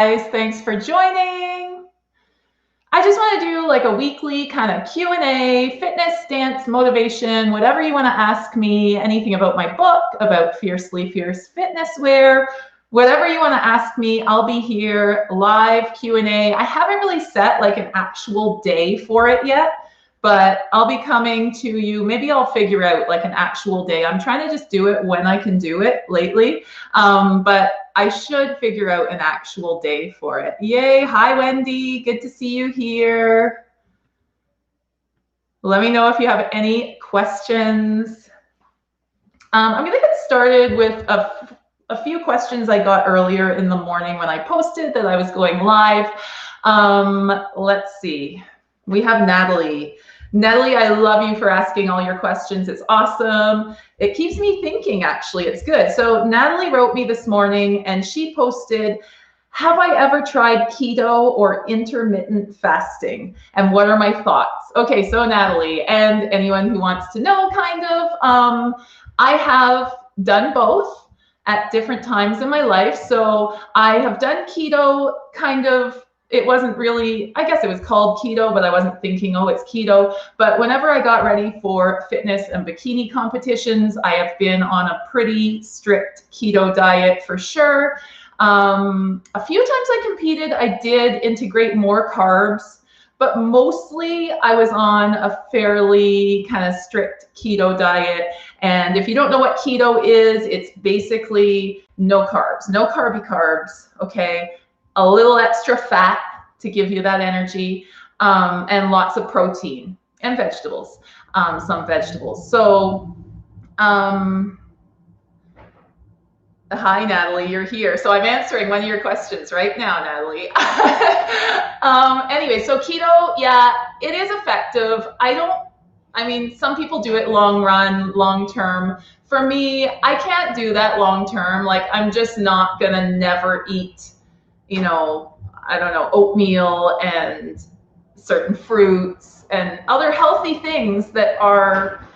Guys, thanks for joining. I just want to do like a weekly kind of Q&A, fitness, dance, motivation, whatever you want to ask me, anything about my book, about Fiercely Fierce Fitness Wear, whatever you want to ask me, I'll be here live Q&A. I haven't really set like an actual day for it yet, but I'll be coming to you. Maybe I'll figure out like an actual day. I'm trying to just do it when I can do it lately. But I should figure out an actual day for it. Yay. Hi, Wendy. Good to see you here. Let me know if you have any questions. I'm going to get started with a few questions I got earlier in the morning when I posted that I was going live. Let's see. We have Natalie. Natalie, I love you for asking all your questions. It's awesome. It keeps me thinking, actually. It's good. So Natalie wrote me this morning and she posted, have I ever tried keto or intermittent fasting? And what are my thoughts? Okay, so Natalie, and anyone who wants to know, kind of, I have done both at different times in my life. So I have done keto kind of. It wasn't really, I guess it was called keto, but I wasn't thinking, oh, it's keto. But whenever I got ready for fitness and bikini competitions, I have been on a pretty strict keto diet for sure. A few times I competed, I did integrate more carbs, but mostly I was on a fairly kind of strict keto diet. And if you don't know what keto is, it's basically no carbs, no carby carbs, okay? A little extra fat to give you that energy, and lots of protein and vegetables, some vegetables. So, hi, Natalie, you're here. So I'm answering one of your questions right now, Natalie. Anyway, so keto, yeah, it is effective. I mean, some people do it long run, long term. For me, I can't do that long term. Like, I'm just not gonna never eat, you know, I don't know, oatmeal and certain fruits and other healthy things that are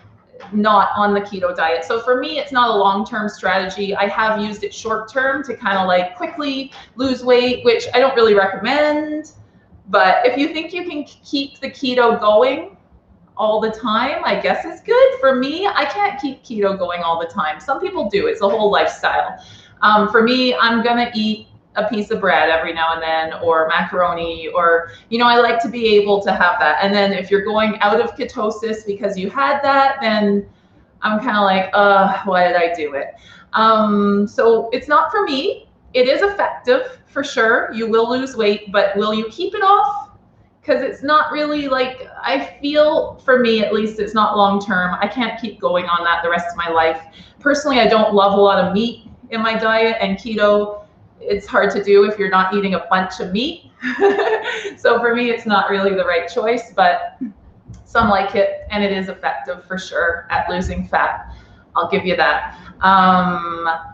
not on the keto diet. So for me, it's not a long-term strategy. I have used it short-term to kind of like quickly lose weight, which I don't really recommend. But if you think you can keep the keto going all the time, I guess it's good. For me, I can't keep keto going all the time. Some people do. It's a whole lifestyle. For me, I'm gonna eat a piece of bread every now and then, or macaroni, or, you know, I like to be able to have that. And then if you're going out of ketosis because you had that, then I'm kind of like, why did I do it? So it's not for me. It is effective for sure. You will lose weight, but will you keep it off? Because it's not really like, I feel, for me at least, it's not long term. I can't keep going on that the rest of my life. Personally, I don't love a lot of meat in my diet, and keto, it's hard to do if you're not eating a bunch of meat. So for me, it's not really the right choice, but some like it, and it is effective for sure at losing fat. I'll give you that.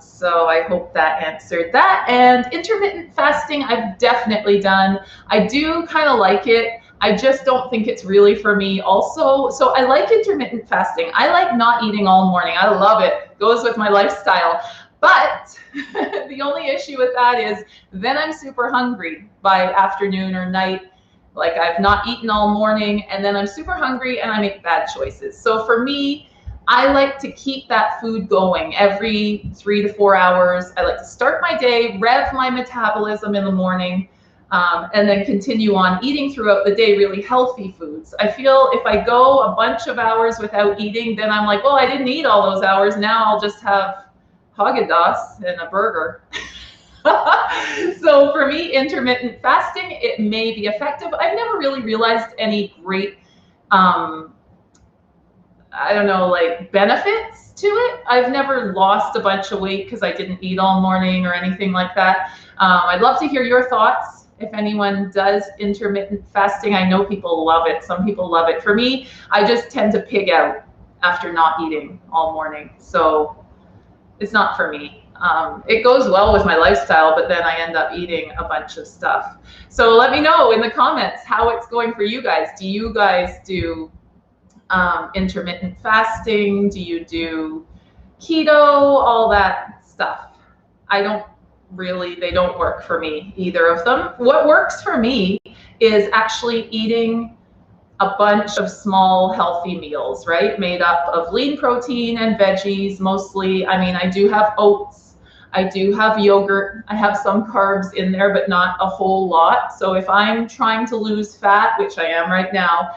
So I hope that answered that. And intermittent fasting, I've definitely done. I do kind of like it. I just don't think it's really for me also. So I like intermittent fasting. I like not eating all morning. I love it. Goes with my lifestyle. But the only issue with that is then I'm super hungry by afternoon or night. Like, I've not eaten all morning, and then I'm super hungry and I make bad choices. So for me, I like to keep that food going every 3 to 4 hours. I like to start my day, rev my metabolism in the morning, and then continue on eating throughout the day really healthy foods. I feel if I go a bunch of hours without eating, then I'm like, well, I didn't eat all those hours. Now I'll just have Haagen-Dazs and a burger. So for me, intermittent fasting, it may be effective. I've never really realized any great, I don't know, like benefits to it. I've never lost a bunch of weight because I didn't eat all morning or anything like that. I'd love to hear your thoughts. If anyone does intermittent fasting, I know people love it. Some people love it. For me, I just tend to pig out after not eating all morning. So it's not for me. It goes well with my lifestyle, but then I end up eating a bunch of stuff. So let me know in the comments how it's going for you guys. Do you guys do intermittent fasting? Do you do keto? All that stuff. I don't really, they don't work for me, either of them. What works for me is actually eating a bunch of small healthy meals, right? Made up of lean protein and veggies mostly. I mean, I do have oats, I do have yogurt, I have some carbs in there, but not a whole lot. So if I'm trying to lose fat, which I am right now,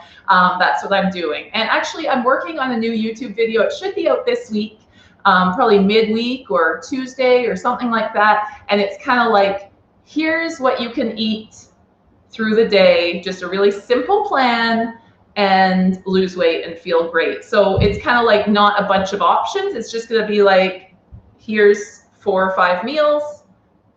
that's what I'm doing. And actually, I'm working on a new YouTube video. It should be out this week, probably midweek or Tuesday or something like that. And it's kind of like, here's what you can eat through the day, just a really simple plan, and lose weight and feel great. So it's kind of like not a bunch of options. It's just going to be like, here's 4 or 5 meals.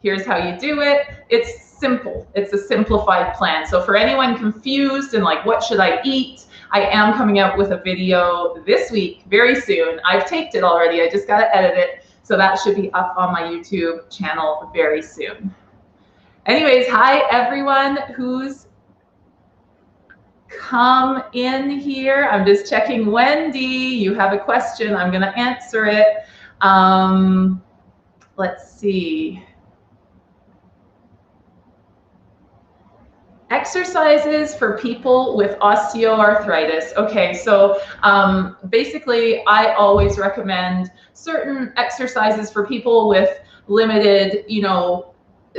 Here's how you do it. It's simple. It's a simplified plan. So for anyone confused and like, what should I eat? I am coming out with a video this week, very soon. I've taped it already. I just got to edit it. So that should be up on my YouTube channel very soon. Anyways, hi everyone who's come in here. I'm just checking. Wendy, you have a question. I'm going to answer it. Let's see. Exercises for people with osteoarthritis. Okay, so basically I always recommend certain exercises for people with limited,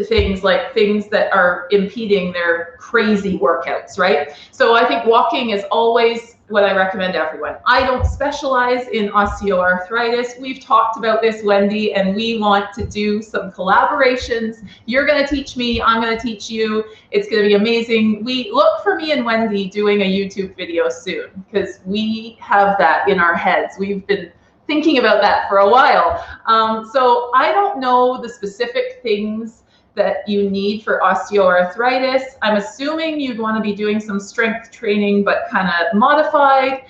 things that are impeding their crazy workouts, right? So I think walking is always what I recommend everyone. I don't specialize in osteoarthritis. We've talked about this, Wendy, and we want to do some collaborations. You're going to teach me, I'm going to teach you. It's going to be amazing. Look for me and Wendy doing a YouTube video soon, because we have that in our heads. We've been thinking about that for a while. So I don't know the specific things that you need for osteoarthritis. I'm assuming you'd want to be doing some strength training, but kind of modified.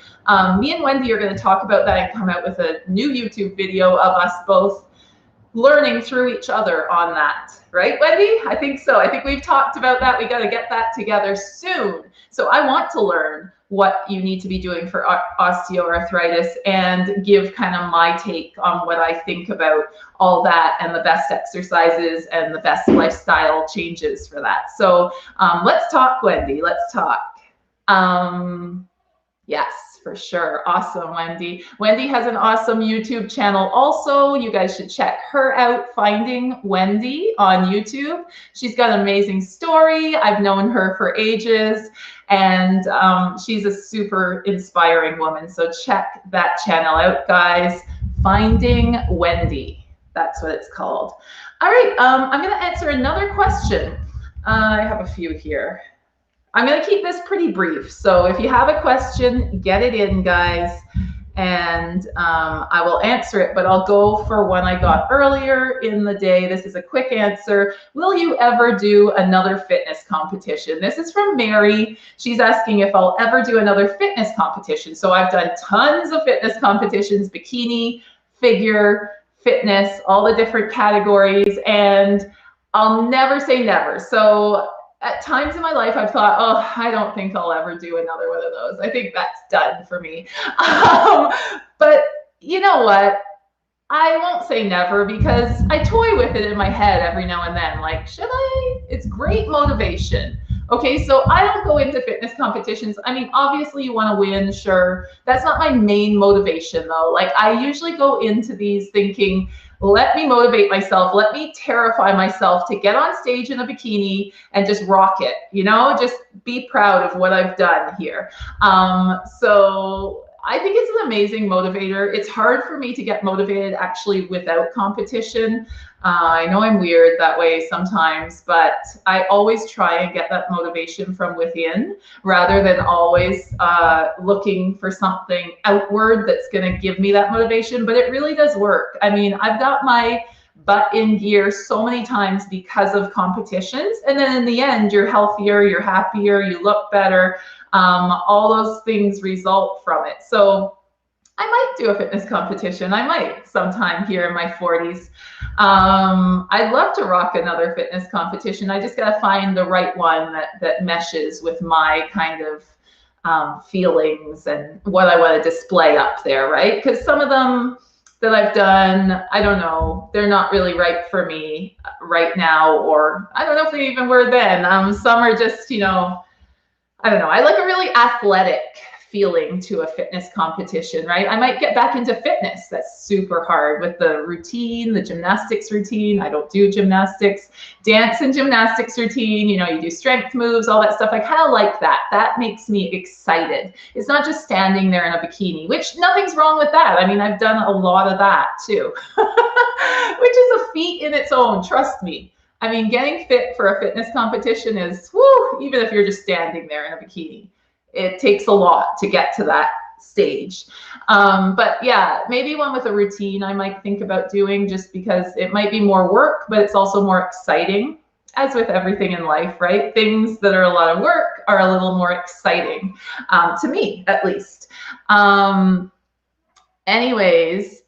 Me and Wendy are going to talk about that and come out with a new YouTube video of us both learning through each other on that. Right, Wendy? I think so. I think we've talked about that. We got to get that together soon. So I want to learn what you need to be doing for osteoarthritis and give kind of my take on what I think about all that and the best exercises and the best lifestyle changes for that. So let's talk, Wendy. Let's talk. Yes, for sure. Awesome, Wendy. Wendy has an awesome YouTube channel also. You guys should check her out, Finding Wendy on YouTube. She's got an amazing story. I've known her for ages, and she's a super inspiring woman. So check that channel out, guys. Finding Wendy. That's what it's called. All right, I'm going to answer another question. I have a few here. I'm going to keep this pretty brief. So if you have a question, get it in, guys, and I will answer it, but I'll go for one I got earlier in the day. This is a quick answer. Will you ever do another fitness competition? This is from Mary. She's asking if I'll ever do another fitness competition. So I've done tons of fitness competitions, bikini, figure, fitness, all the different categories, and I'll never say never. So at times in my life, I've thought, oh, I don't think I'll ever do another one of those. I think that's done for me. But you know what? I won't say never, because I toy with it in my head every now and then. Like, should I? It's great motivation. Okay, so I don't go into fitness competitions. I mean, obviously you want to win, sure. That's not my main motivation though. Like, I usually go into these thinking, let me motivate myself. Let me terrify myself to get on stage in a bikini and just rock it, just be proud of what I've done here. So I think it's an amazing motivator. It's hard for me to get motivated actually without competition. I know I'm weird that way sometimes, but I always try and get that motivation from within rather than always looking for something outward that's going to give me that motivation. But it really does work. I mean, I've got my butt in gear so many times because of competitions. And then in the end, you're healthier, you're happier, you look better. All those things result from it. So I might do a fitness competition. I might sometime here in my 40s. I'd love to rock another fitness competition. I just got to find the right one that meshes with my kind of feelings and what I want to display up there, right? Because some of them that I've done, I don't know, they're not really right for me right now, or I don't know if they even were then. Some are just, you know, I don't know. I like a really athletic feeling to a fitness competition, right? I might get back into fitness. That's super hard with the routine, the gymnastics routine. I don't do gymnastics. Dance and gymnastics routine, you know, you do strength moves, all that stuff. I kind of like that. That makes me excited. It's not just standing there in a bikini, which nothing's wrong with that. I mean, I've done a lot of that too, which is a feat in its own, trust me. I mean, getting fit for a fitness competition is, whoo, even if you're just standing there in a bikini, it takes a lot to get to that stage. But yeah, maybe one with a routine I might think about doing, just because it might be more work, but it's also more exciting, as with everything in life, right? Things that are a lot of work are a little more exciting, to me at least. Anyways,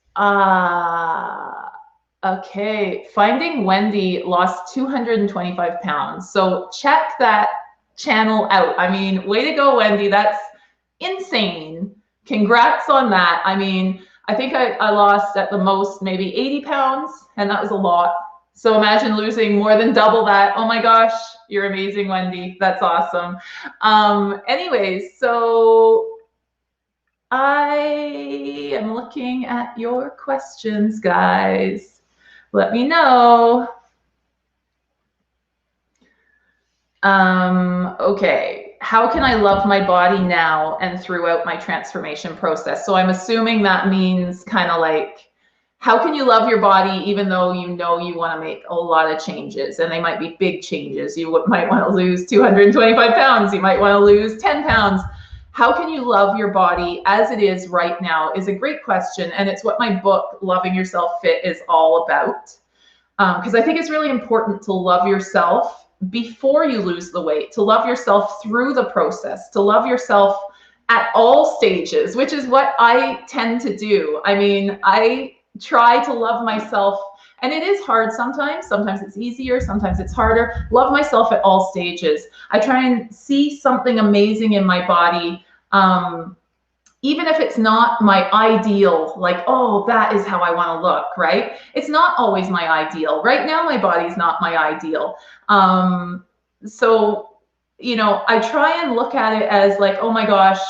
okay, Finding Wendy lost 225 pounds. So check that channel out. I mean, way to go, Wendy. That's insane. Congrats on that. I mean, I think I lost at the most maybe 80 pounds, and that was a lot. So imagine losing more than double that. Oh my gosh, you're amazing, Wendy. That's awesome. Anyways, so I am looking at your questions, guys. Let me know. Okay, how can I love my body now and throughout my transformation process? So I'm assuming that means kind of like, how can you love your body even though you know you want to make a lot of changes, and they might be big changes. You might want to lose 225 pounds. You might want to lose 10 pounds. How can you love your body as it is right now is a great question. And it's what my book, Loving Yourself Fit, is all about. Because I think it's really important to love yourself before you lose the weight, to love yourself through the process, to love yourself at all stages, which is what I tend to do. I mean, I try to love myself, and it is hard sometimes. Sometimes it's easier, sometimes it's harder. Love myself at all stages. I try and see something amazing in my body, even if it's not my ideal, like, oh, that is how I want to look, right? It's not always my ideal. Right now, my body's not my ideal. So, you know, I try and look at it as like, oh my gosh,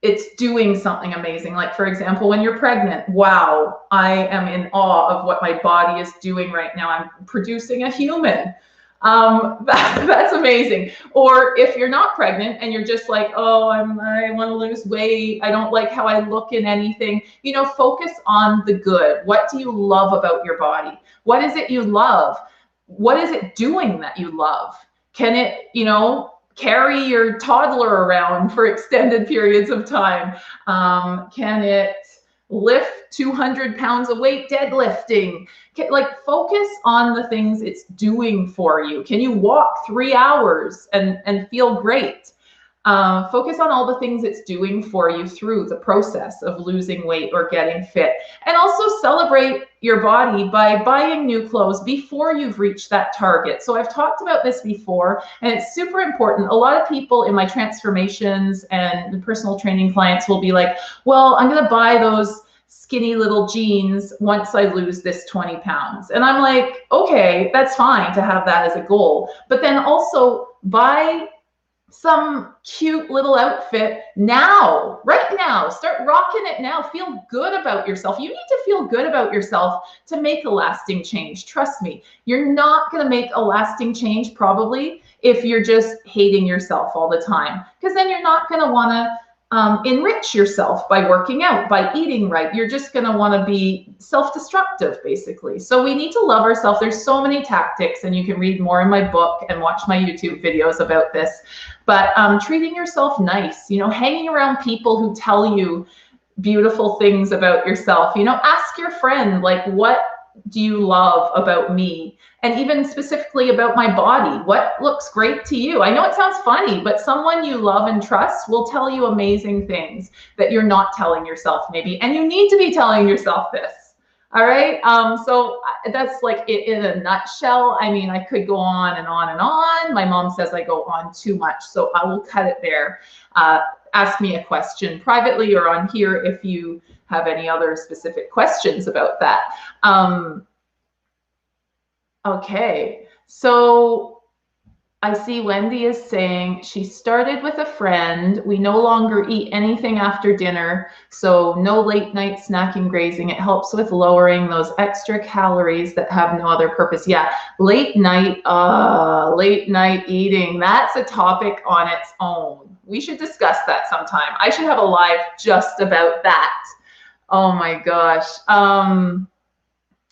it's doing something amazing. Like, for example, when you're pregnant, wow, I am in awe of what my body is doing right now. I'm producing a human. That's amazing. Or if you're not pregnant and you're just like, oh, I want to lose weight, I don't like how I look in anything, you know, focus on the good. What do you love about your body? What is it you love? What is it doing that you love? Can it, you know, carry your toddler around for extended periods of time? Can it lift 200 pounds of weight deadlifting? Like, focus on the things it's doing for you. Can you walk 3 hours and feel great? Focus on all the things it's doing for you through the process of losing weight or getting fit. And also celebrate your body by buying new clothes before you've reached that target. So I've talked about this before, and it's super important. A lot of people in my transformations and personal training clients will be like, well, I'm going to buy those skinny little jeans once I lose this 20 pounds. And I'm like, okay, that's fine to have that as a goal. But then also buy some cute little outfit now, right now. Start rocking it now. Feel good about yourself. You need to feel good about yourself to make a lasting change. Trust me, you're not going to make a lasting change probably if you're just hating yourself all the time, because then you're not going to want to enrich yourself by working out, by eating right. You're just going to want to be self-destructive, basically. So we need to love ourselves. There's so many tactics, and you can read more in my book and watch my YouTube videos about this. But treating yourself nice, you know, hanging around people who tell you beautiful things about yourself. You know, ask your friend, like, what do you love about me? And even specifically about my body, what looks great to you? I know it sounds funny, but someone you love and trust will tell you amazing things that you're not telling yourself maybe, and you need to be telling yourself this. All right. So that's like it in a nutshell. I mean, I could go on and on and on. My mom says I go on too much, so I will cut it there. Ask me a question privately or on here if you have any other specific questions about that. Okay, so I see Wendy is saying she started with a friend. We no longer eat anything after dinner, so no late night snacking, grazing. It helps with lowering those extra calories that have no other purpose. Yeah, late night eating. That's a topic on its own. We should discuss that sometime. I should have a live just about that. Oh my gosh.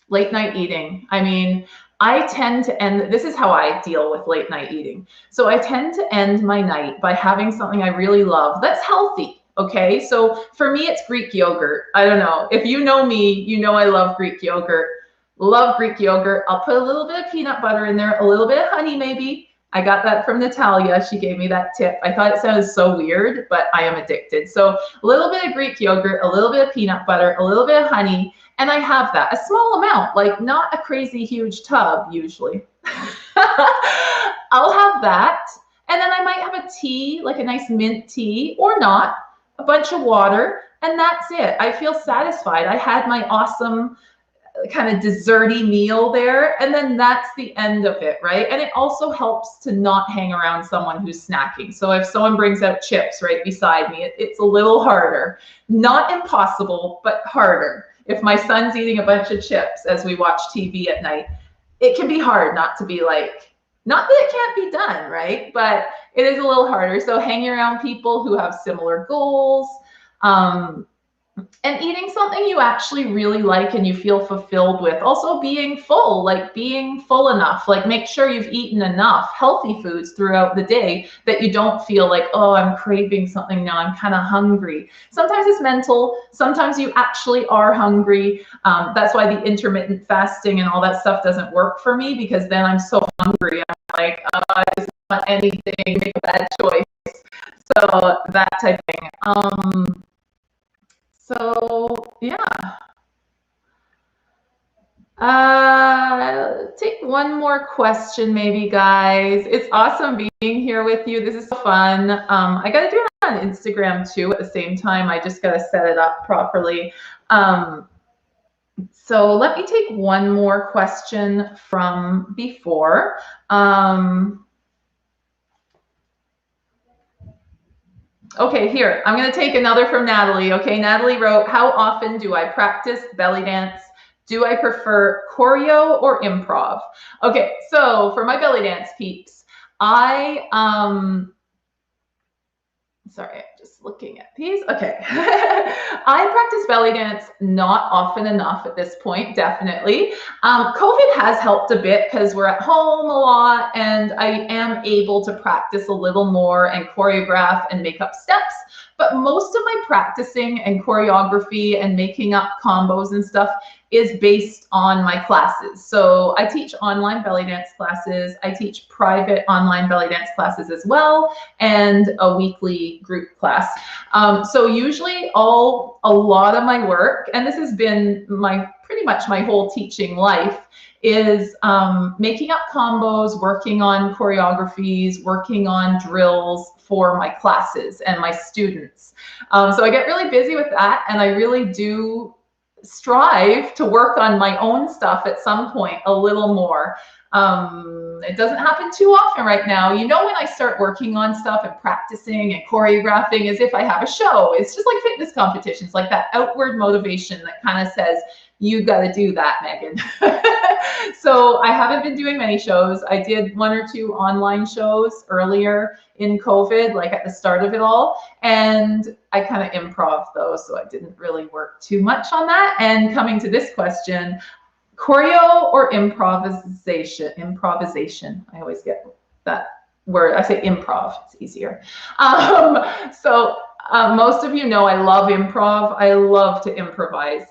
Late night eating. I mean, I tend to end, this is how I deal with late night eating. So I tend to end my night by having something I really love that's healthy. Okay, so for me, it's Greek yogurt. I don't know. If you know me, you know I love Greek yogurt. Love Greek yogurt. I'll put a little bit of peanut butter in there, a little bit of honey maybe. I got that from Natalia. She gave me that tip. I thought it sounded so weird, but I am addicted. So a little bit of Greek yogurt, a little bit of peanut butter, a little bit of honey, and I have that, a small amount, like not a crazy huge tub usually. I'll have that. And then I might have a tea, like a nice mint tea or not, a bunch of water, and that's it. I feel satisfied. I had my awesome kind of desserty meal there, and then that's the end of it, right? And it also helps to not hang around someone who's snacking. So if someone brings out chips right beside me, it's a little harder. Not impossible, but harder. If my son's eating a bunch of chips as we watch TV at night, it can be hard not to be like, not that it can't be done, right? But it is a little harder. So hanging around people who have similar goals, and eating something you actually really like and you feel fulfilled with. Also being full, like being full enough, like make sure you've eaten enough healthy foods throughout the day that you don't feel like, oh, I'm craving something now, I'm kind of hungry. Sometimes it's mental, sometimes you actually are hungry. That's why the intermittent fasting and all that stuff doesn't work for me, because then I'm so hungry. I'm like, I just want anything, make a bad choice. So that type of thing. So yeah, take one more question maybe, guys. It's awesome being here with you. This is so fun. I got to do it on Instagram too at the same time. I just got to set it up properly. So let me take one more question from before. Okay, here, I'm going to take another from Natalie. Okay, Natalie wrote, how often do I practice belly dance? Do I prefer choreo or improv? Okay, so for my belly dance peeps, sorry, I'm just looking at these. Okay. I practice belly dance not often enough at this point, definitely. COVID has helped a bit because we're at home a lot, and I am able to practice a little more and choreograph and make up steps. But most of my practicing and choreography and making up combos and stuff is based on my classes. So I teach online belly dance classes. I teach private online belly dance classes as well, and a weekly group class. So usually a lot of my work, and this has been pretty much my whole teaching life, is making up combos, working on choreographies, working on drills for my classes and my students. So I get really busy with that, and I really do strive to work on my own stuff at some point a little more. It doesn't happen too often right now. You know, when I start working on stuff and practicing and choreographing as if I have a show, it's just like fitness competitions, like that outward motivation that kind of says, you got to do that, Megan. So I haven't been doing many shows. I did 1 or 2 online shows earlier in COVID, like at the start of it all. And I kind of improv those, so I didn't really work too much on that. And coming to this question, choreo or improvisation? Improvisation. I always get that word. I say improv. It's easier. Most of you know I love improv. I love to improvise.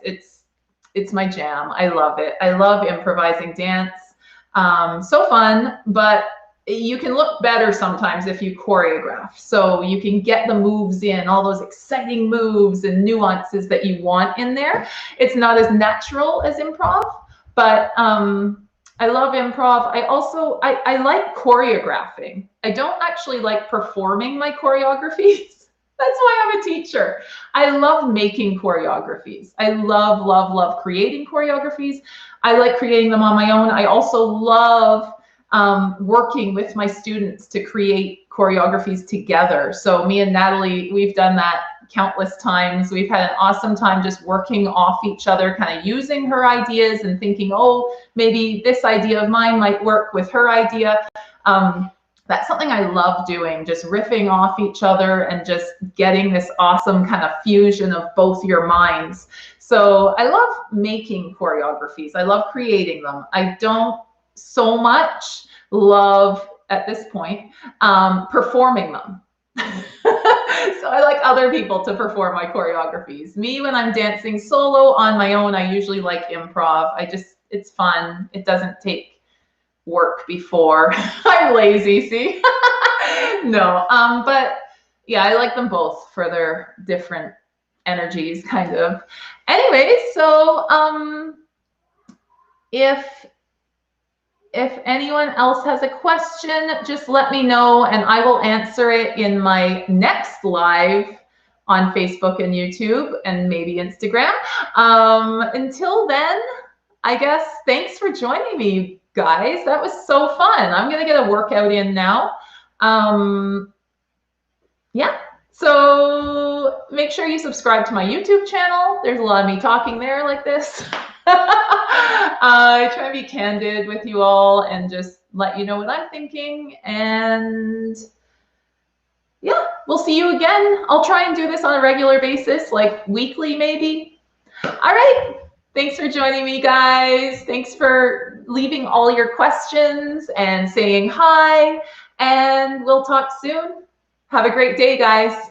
It's my jam. I love it. I love improvising dance. So fun, but you can look better sometimes if you choreograph. So you can get the moves in, all those exciting moves and nuances that you want in there. It's not as natural as improv, but I love improv. I like choreographing. I don't actually like performing my choreographies. That's why I'm a teacher. I love making choreographies. I love, love, love creating choreographies. I like creating them on my own. I also love working with my students to create choreographies together. So me and Natalie, we've done that countless times. We've had an awesome time just working off each other, kind of using her ideas and thinking, oh, maybe this idea of mine might work with her idea. That's something I love doing, just riffing off each other and just getting this awesome kind of fusion of both your minds. So I love making choreographies. I love creating them. I don't so much love, at this point, performing them. So I like other people to perform my choreographies. Me, when I'm dancing solo on my own, I usually like improv. It's fun. It doesn't take work before. I'm lazy, see? No, but yeah, I like them both for their different energies, kind of. Anyway, so if anyone else has a question, just let me know and I will answer it in my next live on Facebook and YouTube and maybe Instagram. Until then, I guess thanks for joining me, guys. That was so fun. I'm gonna get a workout in now. Yeah, so make sure you subscribe to my YouTube channel. There's a lot of me talking there like this. I try to be candid with you all and just let you know what I'm thinking. And yeah, we'll see you again. I'll try and do this on a regular basis, like weekly maybe. All right. Thanks for joining me, guys. Thanks for leaving all your questions and saying hi. And we'll talk soon. Have a great day, guys.